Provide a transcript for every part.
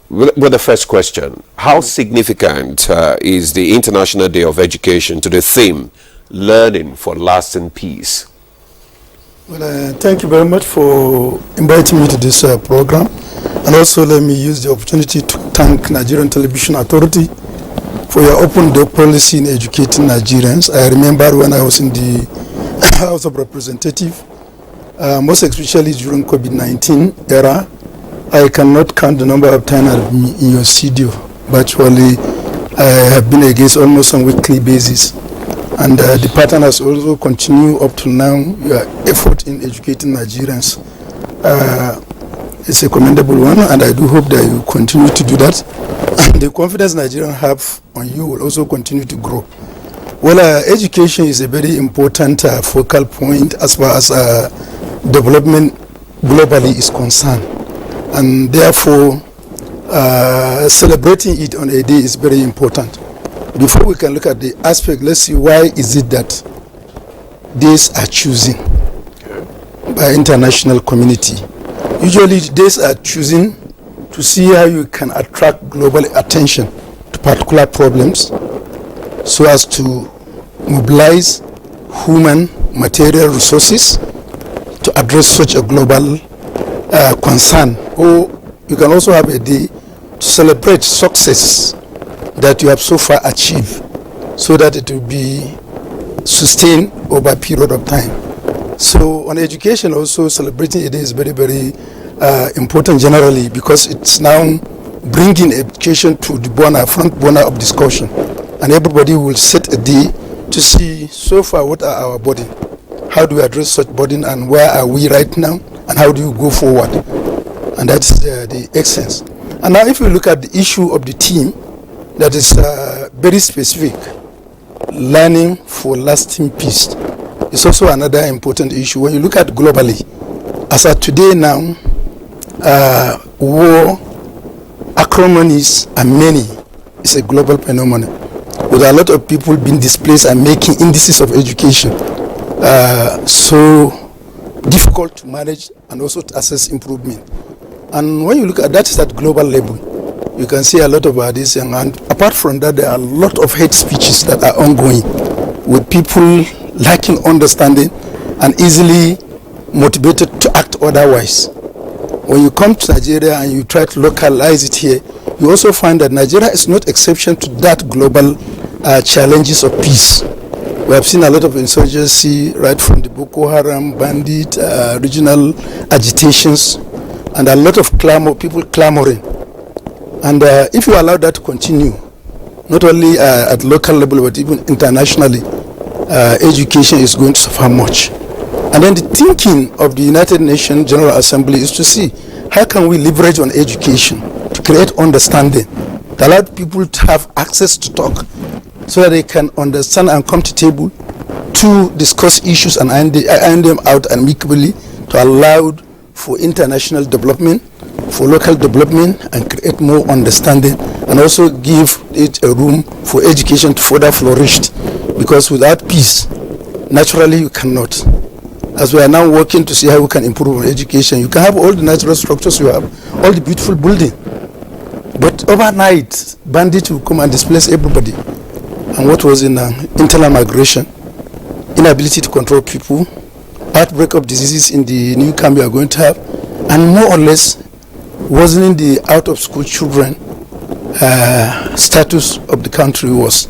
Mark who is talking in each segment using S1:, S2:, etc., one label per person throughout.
S1: with the first question, how significant is the International Day of Education to the theme, Learning for Lasting Peace?
S2: Well, thank you very much for inviting me to this program. And also let me use the opportunity to thank Nigerian Television Authority for your open door policy in educating Nigerians. I remember when I was in the House of Representatives, most especially during COVID-19 era, I cannot count the number of times I've been in your studio. Virtually, I have been against almost on a weekly basis. And the pattern has also continued up to now. Your effort in educating Nigerians is a commendable one, and I do hope that you continue to do that. And the confidence Nigerians have on you will also continue to grow. Well, education is a very important focal point as far as development globally is concerned. And therefore, celebrating it on a day is very important. Before we can look at the aspect, let's see why is it that days are chosen by international community. Usually days are chosen to see how you can attract global attention to particular problems so as to mobilize human material resources to address such a global concern. Or you can also have a day to celebrate success that you have so far achieved so that it will be sustained over a period of time. So on education also, celebrating a day is very, very important generally, because it's now bringing education to the front burner of discussion, and everybody will set a day to see so far what are our burden, how do we address such burden, and where are we right now, and how do you go forward. And that's the essence. And now if you look at the issue of the team, that is very specific, learning for lasting peace. It's also another important issue. When you look at globally, as of today now, war, acrimonies are many. It's a global phenomenon, with a lot of people being displaced and making indices of education so difficult to manage and also to assess improvement. And when you look at that, is at global level, you can see a lot of this, and apart from that, there are a lot of hate speeches that are ongoing, with people lacking understanding and easily motivated to act otherwise. When you come to Nigeria and you try to localize it here, you also find that Nigeria is not exception to that global challenges of peace. We have seen a lot of insurgency, right from the Boko Haram, bandit, regional agitations, and a lot of people clamoring. And if you allow that to continue, not only at local level but even internationally, education is going to suffer much. And then the thinking of the United Nations General Assembly is to see how can we leverage on education to create understanding, to allow people to have access to talk so that they can understand and come to table to discuss issues and iron them out amicably, to allow for international development, for local development, and create more understanding, and also give it a room for education to further flourish. Because without peace, naturally you cannot. As we are now working to see how we can improve on education, you can have all the natural structures you have, all the beautiful buildings, but overnight, bandits will come and displace everybody. And what was in internal migration, inability to control people, outbreak of diseases in the new camp we are going to have, and more or less worsening the out-of-school children status of the country was.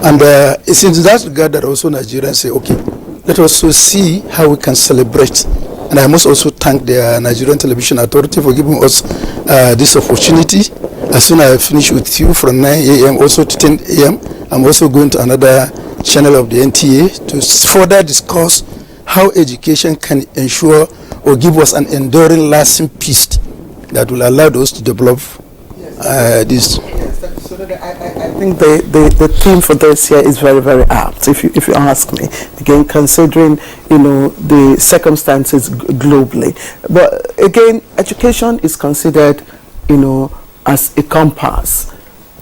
S2: And it's in that regard that also Nigerians say, okay, let us also see how we can celebrate. And I must also thank the Nigerian Television Authority for giving us this opportunity. As soon as I finish with you from 9 a.m. also to 10 a.m., I'm also going to another channel of the NTA to further discuss how education can ensure or give us an enduring, lasting peace that will allow us to develop this.
S3: Yes, so I think the theme for this year is very, very apt, if you ask me. Again, considering the circumstances globally, but again, education is considered as a compass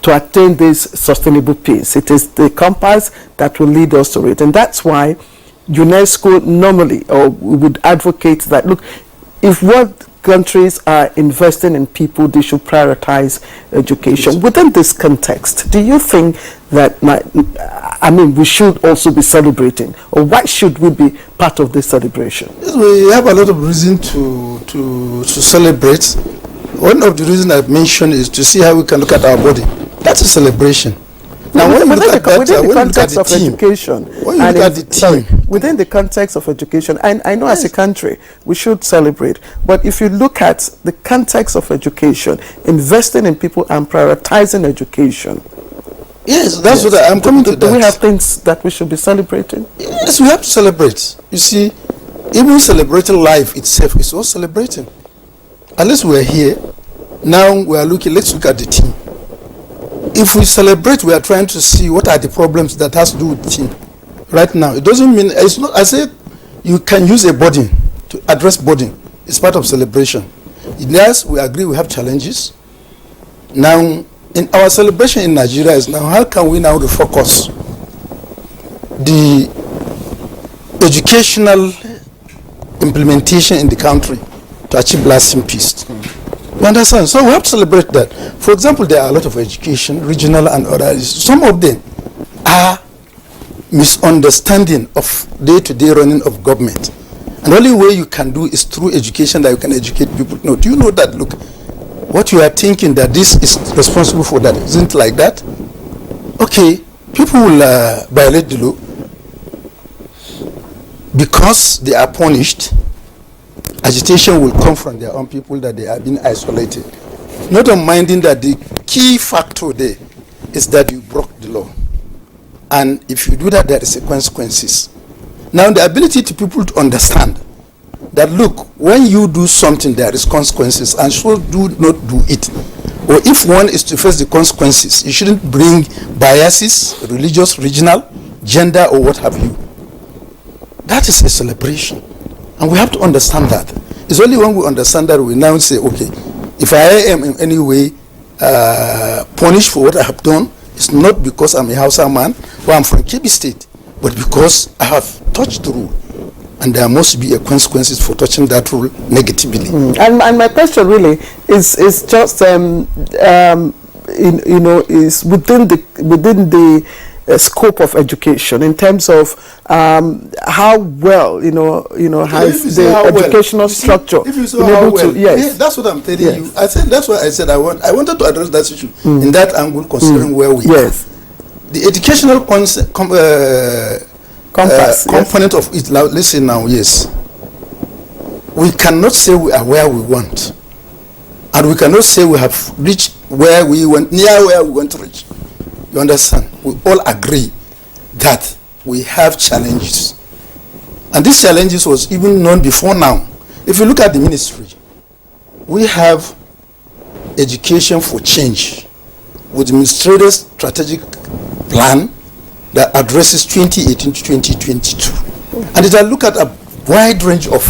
S3: to attain this sustainable peace. It is the compass that will lead us to it, and that's why UNESCO normally would advocate that, look, if what countries are investing in people, they should prioritize education. Within this context, do you think that we should also be celebrating, or why should we be part of this celebration?
S2: Yes, we have a lot of reason to celebrate. One of the reasons I've mentioned is to see how we can look at our body. That's a celebration. Now, when you look at that,
S3: within the context of
S2: team,
S3: education,
S2: when you look at the team,
S3: within the context of education, I know as a country we should celebrate, but if you look at the context of education, investing in people and prioritizing education.
S2: Yes, that's what I'm coming to.
S3: Do we have things that we should be celebrating?
S2: Yes, we have to celebrate. You see, even celebrating life itself is also celebrating. At least we're here. Now we are looking, let's look at the team. If we celebrate, we are trying to see what are the problems that has to do with the team. Right now, it doesn't mean, it's not, I said, you can use a burden to address burden. It's part of celebration. Yes, we agree we have challenges. Now, in our celebration in Nigeria is now, how can we now refocus the educational implementation in the country to achieve lasting peace? You understand? So we have to celebrate that. For example, there are a lot of education, regional and others. Some of them are misunderstanding of day-to-day running of government. And the only way you can do is through education that you can educate people. No, do you know that, look, what you are thinking that this is responsible for that isn't like that? Okay, people will violate the law because they are punished. Agitation will come from their own people that they are being isolated. Not minding that the key factor there is that you broke the law. And if you do that, there is a consequences. Now the ability to people to understand that, look, when you do something, there is consequences, and so do not do it. Or if one is to face the consequences, you shouldn't bring biases, religious, regional, gender, or what have you. That is a celebration. And we have to understand that. It's only when we understand that we now say, okay, if I am in any way punished for what I have done, it's not because I'm a Hausa man or I'm from Kebbi State, but because I have touched the rule. And there must be a consequences for touching that rule negatively.
S3: And my question really is just is within the scope of education in terms of how well has the educational structure been able to. Yes,
S2: yeah, that's what I'm telling you. I said that's why I said I wanted to address that issue in that angle, considering where we are. The educational component of it. Now, listen now. Yes, we cannot say we are where we want, and we cannot say we have reached where we want, near where we want to reach. You understand? We all agree that we have challenges. And these challenges was even known before now. If you look at the ministry, we have education for change with the administrator's strategic plan that addresses 2018 to 2022. And it will look at a wide range of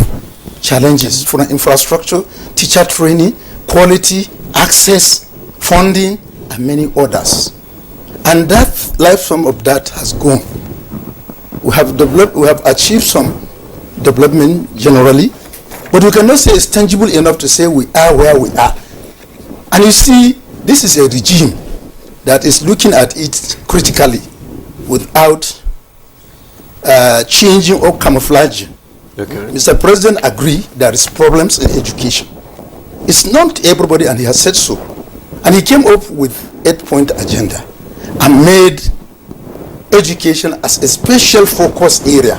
S2: challenges from infrastructure, teacher training, quality, access, funding, and many others. And that life sum of that has gone. We have achieved some development generally, but we cannot say it's tangible enough to say we are where we are. And you see, this is a regime that is looking at it critically without changing or camouflaging.
S1: Okay.
S2: Mr. President agreed there is problems in education. It's not everybody, and he has said so. And he came up with 8-point agenda and made education as a special focus area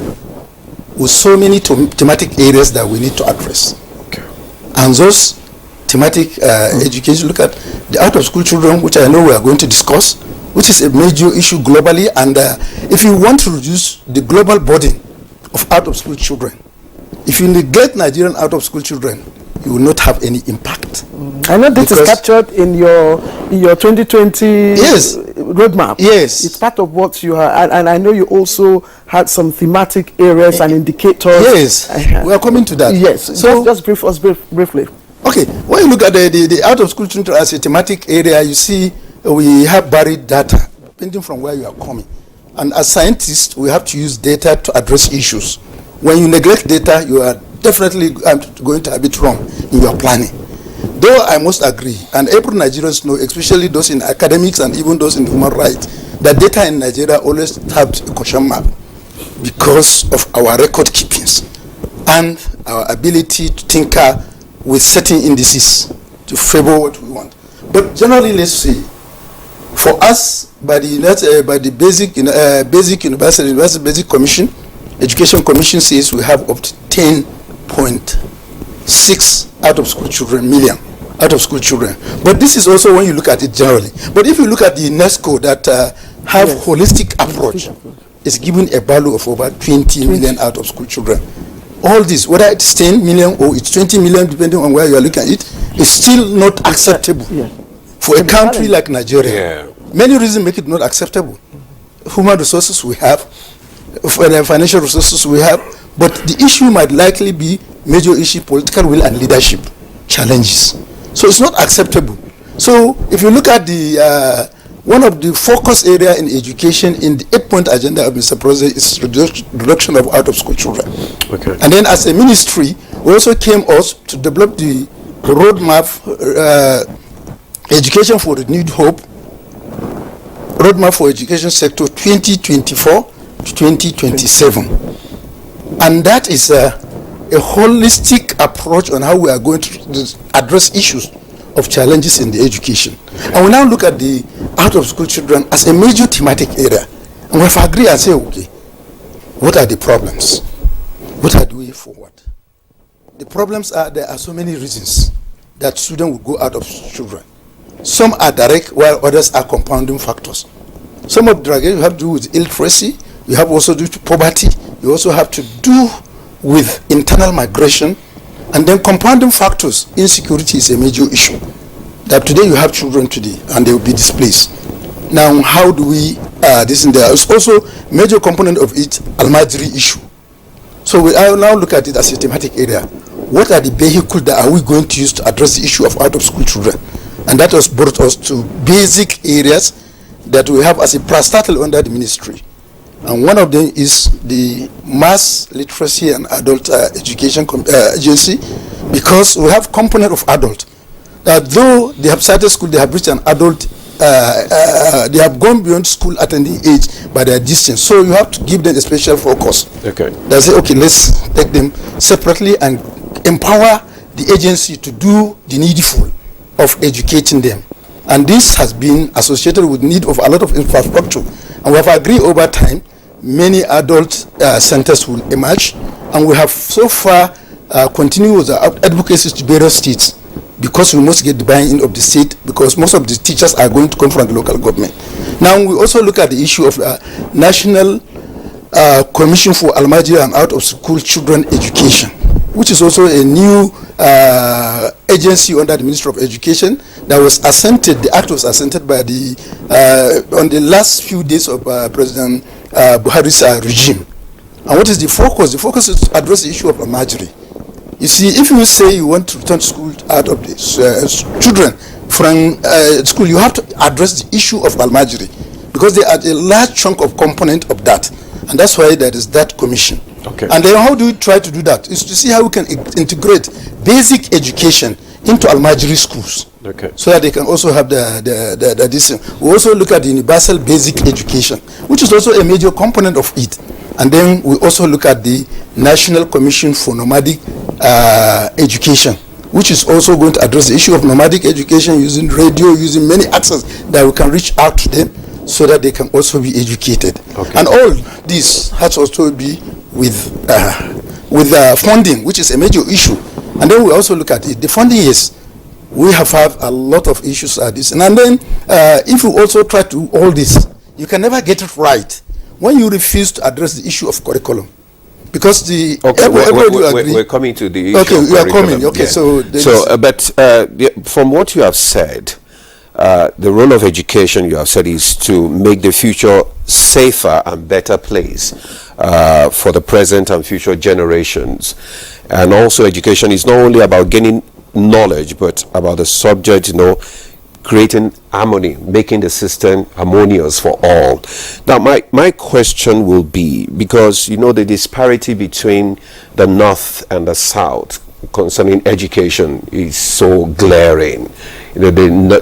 S2: with so many thematic areas that we need to address.
S1: Okay.
S2: And those thematic education, look at the out-of-school children, which I know we are going to discuss, which is a major issue globally. And if you want to reduce the global burden of out-of-school children, if you neglect Nigerian out-of-school children, you will not have any impact.
S3: I know this is captured in your 2020 roadmap.
S2: Yes.
S3: It's part of what you have, and I know you also had some thematic areas and indicators.
S2: Yes, we are coming to that.
S3: Yes, so just brief us briefly.
S2: Okay, when you look at the out-of-school children as a thematic area, you see we have buried data, depending from where you are coming. And as scientists, we have to use data to address issues. When you neglect data, you are definitely going to have it wrong in your planning. Though I must agree, and every Nigerians know, especially those in academics and even those in human rights, that data in Nigeria always have a question mark because of our record keepings and our ability to tinker with certain indices to favor what we want. But generally, let's say, for us, by the basic university basic commission, education commission says we have up to 10.6 out of school children million. Out of school children. But this is also when you look at it generally. But if you look at the UNESCO that have holistic approach, it's given a value of over 20 million out of school children. All this, whether it's 10 million or it's 20 million, depending on where you are looking at it, is still not acceptable for a country like Nigeria. Many reasons make it not acceptable. Human resources we have, financial resources we have, but the issue might likely be major issue, political will and leadership challenges. So it's not acceptable. So if you look at the one of the focus area in education in the 8-point agenda of Mr. President is reduction of out-of-school children. Okay. And then as a ministry, we also came us to develop the roadmap, education for renewed hope, roadmap for education sector 2024 to 2027. And that is a holistic approach on how we are going to address issues of challenges in the education. And we now look at the out-of-school children as a major thematic area. And we have agreed and say, okay, what are the problems? What are the way forward? The problems are, there are so many reasons that students will go out of children. Some are direct, while others are compounding factors. Some of the you have to do with illiteracy, you have also to do with poverty, you also have to do with internal migration, and then compounding factors. Insecurity is a major issue. That today you have children today and they will be displaced. Now, how do we this and there? It's also major component of it, Almajiri issue. So we now look at it as a thematic area. What are the vehicles that are we going to use to address the issue of out-of-school children? And that has brought us to basic areas that we have as a parastatal under the ministry. And one of them is the Mass Literacy and Adult Education Agency, because we have component of adult. That though they have started school, they have reached an adult, they have gone beyond school attending age by their distance. So you have to give them a special focus. Okay. They say, okay, let's take them separately and empower the agency to do the needful of educating them. And this has been associated with need of a lot of infrastructure. And we have agreed over time, many adult centers will emerge. And we have so far continued with our advocacy to various states, because we must get the buy-in of the state, because most of the teachers are going to come from the local government. Now we also look at the issue of National Commission for Almajiri and Out-of-School Children Education, which is also a new agency under the Ministry of Education that was assented. The act was assented by the on the last few days of President Buhari's regime. And what is the focus? The focus is to address the issue of Almajiri. You see, if you say you want to return to school out of the children from school, you have to address the issue of Almajiri, because they are a large chunk of component of that. And that's why there is that commission. Okay. And then how do we try to do that? Is to see how we can integrate basic education into Almajiri schools. Okay. So that they can also have the this. We also look at the universal basic education, which is also a major component of it. And then we also look at the National Commission for Nomadic Education, which is also going to address the issue of nomadic education using radio, using many access that we can reach out to them so that they can also be educated. Okay. And all this has also be with funding, which is a major issue. And then we also look at it. The funding is, we have a lot of issues at this. And then if you also try to do all this, you can never get it right when you refuse to address the issue of curriculum. Because the we're coming to the issue. Okay, you are coming. Okay, yeah.
S1: But from what you have said, the role of education, you have said, is to make the future safer and better place for the present and future generations. And also, education is not only about gaining knowledge, but about the subject, creating harmony, making the system harmonious for all. Now, my question will be, because you know the disparity between the North and the South concerning education is so glaring. You know, the